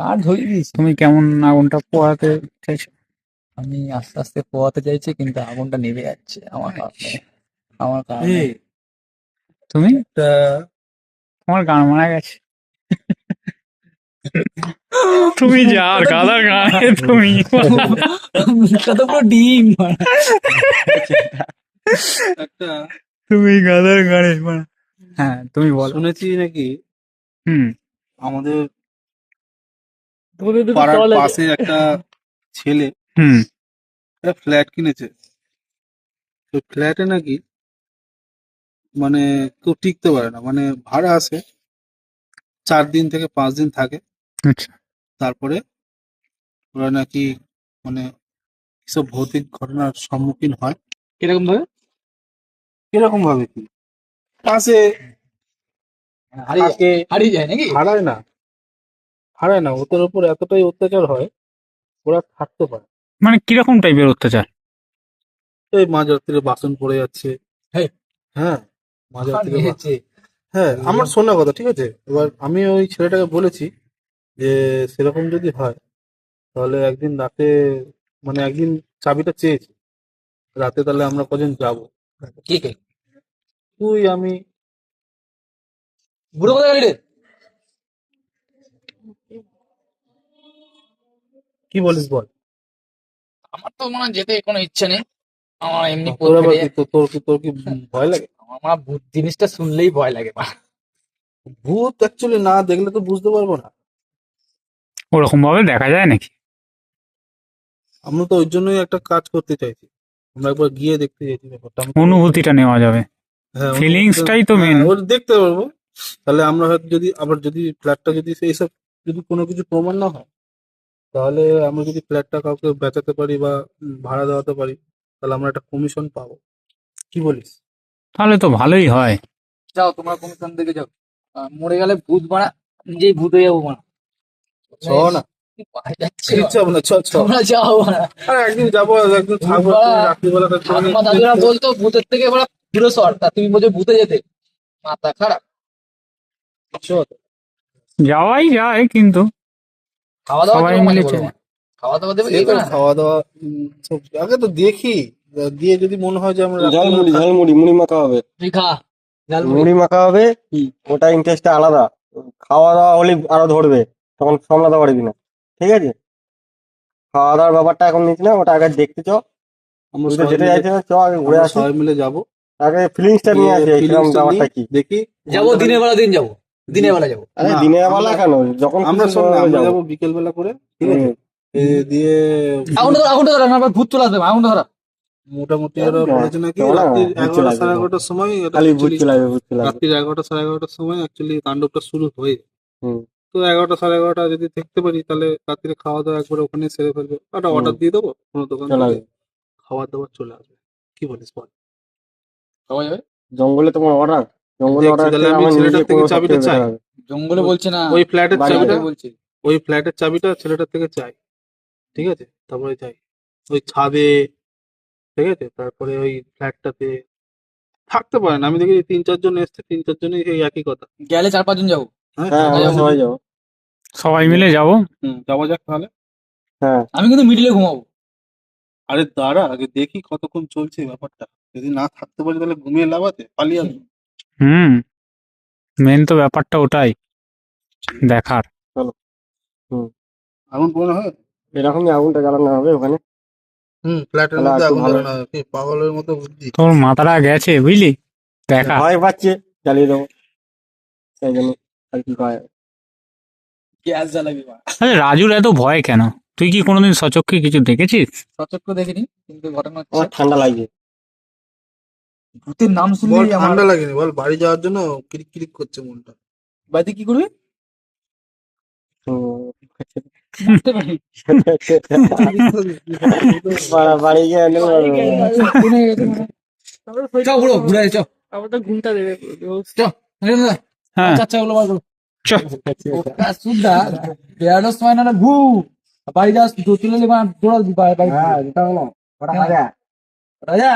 কাঠ ধরিয়ে দিয়েছি। তুমি কেমন আগুনটা পোহাতে চাইছো? আমি আস্তে আস্তে পোয়াতে চাইছি, কিন্তু আগুনটা নিভে যাচ্ছে আমার কারণে। আমার কারণে। তুমি তা তোমার গান মারা গেছে। তুমি যার গাদার গানে তুমি মুখটা তো পুরো ডিম একটা তুমি গাদার গানে মারা। হ্যাঁ তুমি বলো। শুনেছি নাকি হুম। আমাদের পাড়ার পাশে একটা ছেলে হুম। একটা ফ্ল্যাট কিনেছে। তো ফ্ল্যাটে নাকি মানে কেউ টিকতে পারে না, মানে ভাড়া আসে 4 দিন থেকে 5 দিন থাকে, আচ্ছা। তারপরে ওরা নাকি মানে এসব ভৌতিক ঘটনার সম্মুখীন হয়। কিরকম ভাবে? কিরকম ভাবে কি পাশে থাকে, হারিয়ে যায় নাকি? হারায় না ওদের উপর এতটাই অত্যাচার হয় ওরা থাকতে পারে। মানে কিরকম টাইপের অত্যাচার? এই মাঝরাত্রিরে বাসন পড়ে যাচ্ছে। হেই। হ্যাঁ, মাঝরাত্রিরে নিয়েছে। হ্যাঁ, আমার শোনা কথা, ঠিক আছে। এবার আমি ওই ছেলেটাকে বলেছি যে সেরকম যদি হয় তাহলে একদিন রাতে, মানে একদিন চাবিটা চেয়েছি রাতে, তাহলে আমরা কজন যাবো, কে কে? তুই আমি। বুড়ো কোথায় গেলি রে? কি বলিস বল। আমার তো মনে হয় যেতে কোনো ইচ্ছে নেই। আমার এমনি তোর আবার কি, তোর কি ভয় লাগে? আমার মনে হয় ভূত জিনিসটা শুনলেই ভয় লাগে। ভূত অ্যাকচুয়ালি না দেখলে তো বুঝতে পারবো না। ওরকম ভাবে দেখা যায় নাকি? আমরা তো ওই জন্যই একটা কাজ করতে চাইছি, আমরা একবার গিয়ে দেখতে চাইছি ব্যাপারটা। অনুভূতিটা নেওয়া যাবে, হ্যাঁ, ফিলিংসটাই তো মেন। ওটা দেখতে পারবো। তাহলে আমরা হয়তো যদি আবার যদি ফ্ল্যাটটা যদি সেই সব যদি কোনো কিছু প্রমাণ না হয়, তাহলে আমরা যদি ফ্ল্যাটটা কাউকে বেচাতে পারি বা ভাড়া দেওয়াতে পারি, তাহলে আমরা একটা কমিশন পাবো। কি বলিস? তাহলে তো ভালোই হয়। যাও তোমরা কমিশন থেকে যাও। মরে গেলে ভূত বানা, নিজেই ভূত হয়ে যাবো বানা। চ না, যাচ্ছে কিচ্ছু হবে না, চ চ। তোমরা যাও বানা। আরে একদিন যাবো, একদিন থাকবো, বাড়া। রাত্রিবেলা থাকতে ঠাকুমা দাদুরা বলতো ভূতের থেকে বড় দূরে সর, তা তুমি বলছো ভূতে যেতে। মাথা খারাপ। চ। যাওয়াই যায় কিন্তু খাওয়া দাওয়া সবাই কিরকম মিলে আছে বলো? চলে। খাওয়া দাওয়া দেবে সে কি তো না? খাওয়া দাওয়া সব আগে তো দেখি, দিয়ে যদি মনে হয় যে আমরা ঝালমুড়ি ঝালমুড়ি মুড়ি মাখা হবে, তুই খা ঝালমুড়ি। মুড়ি মাখা হবে। ওটা ইন্টারেস্টটা আলাদা। খাওয়া দাওয়া হলে আরো ধরবে, তখন সামলাতে পারবি না। ঠিক আছে, খাওয়া দাওয়ার ব্যাপারটা এখন নিচ্ছি না, ওটা আগে দেখতে চ। আমরা তুই তো সবাই যেতে মিলে, চাইছিস না, চ আগে ঘুরে আমরা আসি। সবাই মিলে যাবো, আগে ফিলিংসটা নিয়ে আসি, কিরকম ফিলিংসটা ব্যাপারটা কি। দেখি। যাবো দিনের বেলা দিন যাবো, দিনের বেলা যাবো। আরে না, দিনের বেলা আমরা- কেন, যখন আমরা খুশি শোন না, তখন আমরা যাবো। যাবো বিকেল বেলা করে, ঠিক আছে। দিয়ে আগুনটা ধরা না, আবার ভূত চলে আসবে। আগুনটা ধরা। মোটামুটি ওরা বলেছে নাকি চলো না, রাত্রি ভূত 11টা চলে সাড়ে আসবে, 11টার সময় এটা খালি ভূত actually চলে আসবে, ভূত চলে আসবে। রাত্রি 11টা সাড়ে 11টার সময় অ্যাকচুয়ালি তাণ্ডবটা শুরু হয়ে যায়। হুম তো 11টা সাড়ে 11টা যদি দেখতে পারি, তাহলে রাত্রে খাওয়া দাওয়া একবার ওখানে সেরে ফেলবো, একটা হুম, অর্ডার দিয়ে দেবো কোনো দোকান চলে থেকে, আসবে। খাবার দাবার চলে আসবে। কি বলিস বল? খাওয়া যাবে। জঙ্গলে তোমার অর্ডার, জঙ্গলে দেখছি, অর্ডার তাহলে থেকে আমি আমার নিজে ছেলেটার থেকে কোনো সব চাবিটা থেকে চাই। বেটার হবে। জঙ্গলে বলছে না, ওই ফ্ল্যাটের বাড়ি চাবিটা, আছে। বলছে। ওই ফ্ল্যাটের চাবিটা ছেলেটার থেকে চাই, ঠিক আছে। তারপরে যাই ওই ছাদে, ঠিক আছে। তারপরে ওই ফ্ল্যাটটাতে থাকতে পারেন, আমি দেখি 3-4 জন এসছে, 3-4 জনই সেই একই কথা। গেলে 4-5 জন যাবো। হ্যাঁ, হ্যাঁ, আমরা সবাই যাবো। সবাই মিলে যাবো। যাওয়া যাক তাহলে। হ্যাঁ, আমি কিন্তু মিডিলে ঘুমাবো। আরে দাঁড়া, আগে দেখি কতক্ষণ চলছে ব্যাপারটা। যদি না থাকতে পারি তাহলে ঘুমিয়ে লাভ আছে, পালিয়ে আসবো। হুম। মেন তো ব্যাপারটা ওটাই দেখার। চলো। হুম, আগুন পোড়ানো হয়। এরকমই আগুনটা জ্বালানো হবে ওখানে, ফ্ল্যাটের তাহলে মধ্যে একটু আগুন ভালো। জ্বালানো হয়, কি পাগলের মতো বুদ্ধি। তোর মাথাটা গেছে বুঝলি, দেখা। ভয় পাচ্ছে, জ্বালিয়ে দেবো, সেই জন্য আর কি করা যাবে। গ্যাস জ্বালাবি মা। আচ্ছা রাজুর এত ভয় কেন? তুই কি কোনোদিন সচক্ষে কিছু দেখেছিস? সচক্ষ দেখিনি, কিন্তু ঘটনা হচ্ছে আমার ঠান্ডা লাগছে। ভূতের নাম বল, শুনলেই আমার ঠান্ডা লাগেনি বল, বাড়ি যাওয়ার জন্য কিরিক কিরিক করছে মনটা। বাড়িতে কি করবি? হুম। বুঝতে পারি। বাড়ি গিয়ে এনে চল বুড়ো ঘুরে আয়, চল। আমার তো ঘুমটা দেবে। চল হ্যাঁ চাচ্চা গুলো বার করো। চ। সুদ্ধা বেড়ানোর সময় না ঘু বাড়ি যাস তুলে নিবা দৌড়া দিবা বাড়ি রাজা।